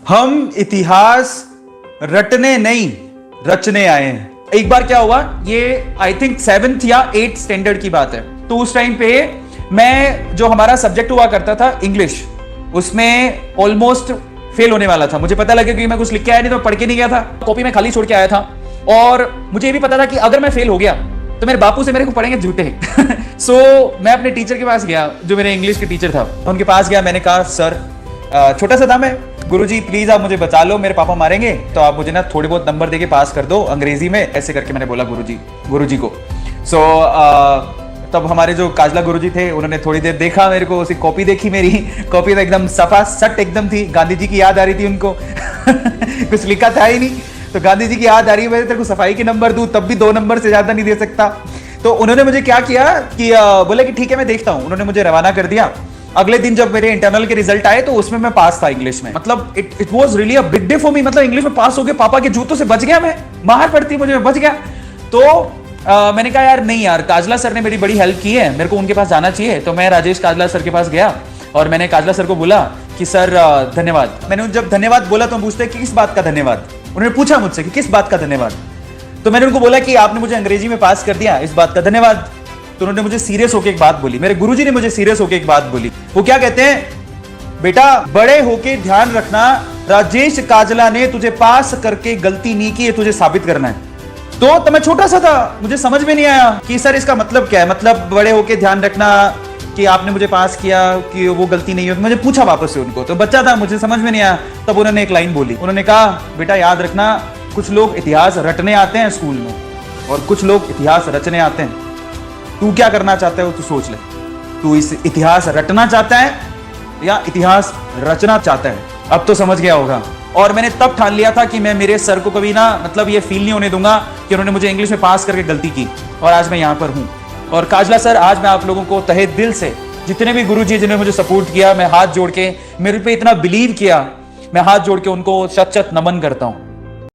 हम इतिहास रटने नहीं रचने आए हैं। एक बार क्या हुआ, ये आई थिंक 7th या 8th स्टैंडर्ड की बात है। तो उस टाइम पे मैं, जो हमारा सब्जेक्ट हुआ करता था इंग्लिश, उसमें ऑलमोस्ट फेल होने वाला था। मुझे पता लगा कि मैं कुछ लिख के आया नहीं, तो पढ़ के नहीं गया था, कॉपी में खाली छोड़ के आया था। और मुझे ये भी पता था कि अगर मैं फेल हो गया तो मेरे बापू से मेरे को पढ़ेंगे झूठे। सो मैं अपने टीचर के पास गया, जो मेरे इंग्लिश के टीचर था, उनके पास गया। मैंने कहा सर, छोटा सा था मैं, गुरुजी प्लीज आप मुझे बचा लो, मेरे पापा मारेंगे, तो आप मुझे ना थोड़े बहुत नंबर देके पास कर दो अंग्रेजी में, ऐसे करके मैंने बोला गुरुजी को। सो तब हमारे जो काजला गुरुजी थे, उन्होंने थोड़ी देर देखा मेरे को, उसकी कॉपी देखी, मेरी कॉपी तो एकदम सफा सट एकदम थी, गांधी जी की याद आ रही थी उनको। कुछ लिखा था ही नहीं, तो गांधी जी की याद आ रही है, मैं तेरे को सफाई के नंबर दूं तब भी 2 नंबर से ज्यादा नहीं दे सकता। तो उन्होंने मुझे क्या किया कि बोले कि ठीक है मैं देखता हूं। उन्होंने मुझे रवाना कर दिया। अगले दिन जब मेरे इंटरनल के रिजल्ट आए तो उसमें मैं पास था इंग्लिश में। मतलब it was really a big day for me. मतलब इंग्लिश में पास हो गया, पापा के जूतों से बच गया, मैं मार पड़ती मुझे, मैं बच गया। तो मैंने कहा यार नहीं यार, काजला सर ने मेरी बड़ी हेल्प की है, मेरे को उनके पास जाना चाहिए। तो मैं राजेश काजला सर के पास गया और मैंने काजला सर को बोला कि सर धन्यवाद। मैंने जब धन्यवाद बोला तो पूछते कि किस बात का धन्यवाद। उन्होंने पूछा मुझसे कि किस बात का धन्यवाद। तो मैंने उनको बोला कि आपने मुझे अंग्रेजी में पास कर दिया, इस बात का धन्यवाद। तो उन्होंने मुझे सीरियस होकर एक बात बोली, मेरे गुरुजी ने मुझे सीरियस होकर एक बात बोली। वो क्या कहते हैं, बेटा बड़े होके ध्यान रखना, राजेश काजला ने तुझे पास करके गलती नहीं की है, तुझे साबित करना है। तो मैं छोटा सा था, मुझे समझ में नहीं आया कि सर इसका मतलब क्या है। मतलब बड़े होके ध्यान रखना कि आपने मुझे पास किया, कि वो गलती नहीं है। मुझे पूछा वापस से उनको, तो बच्चा था, मुझे समझ में नहीं आया। तब उन्होंने एक लाइन बोली, उन्होंने कहा बेटा याद रखना, कुछ लोग इतिहास रटने आते हैं स्कूल में और कुछ लोग इतिहास रचने आते हैं। तू क्या करना चाहता है वो तू सोच ले। तू इस इतिहास रटना चाहता है या इतिहास रचना चाहता है? अब तो समझ गया होगा। और मैंने तब ठान लिया था कि मैं मेरे सर को कभी ना, मतलब ये फील नहीं होने दूंगा कि उन्होंने मुझे इंग्लिश में पास करके गलती की। और आज मैं यहाँ पर हूँ। और काजला सर, आज मैं आप लोगों को तहे दिल से, जितने भी गुरुजी जिन्होंने मुझे सपोर्ट किया, मैं हाथ जोड़ के, मेरे पे इतना बिलीव किया, मैं हाथ जोड़ के उनको शत शत नमन करता हूँ।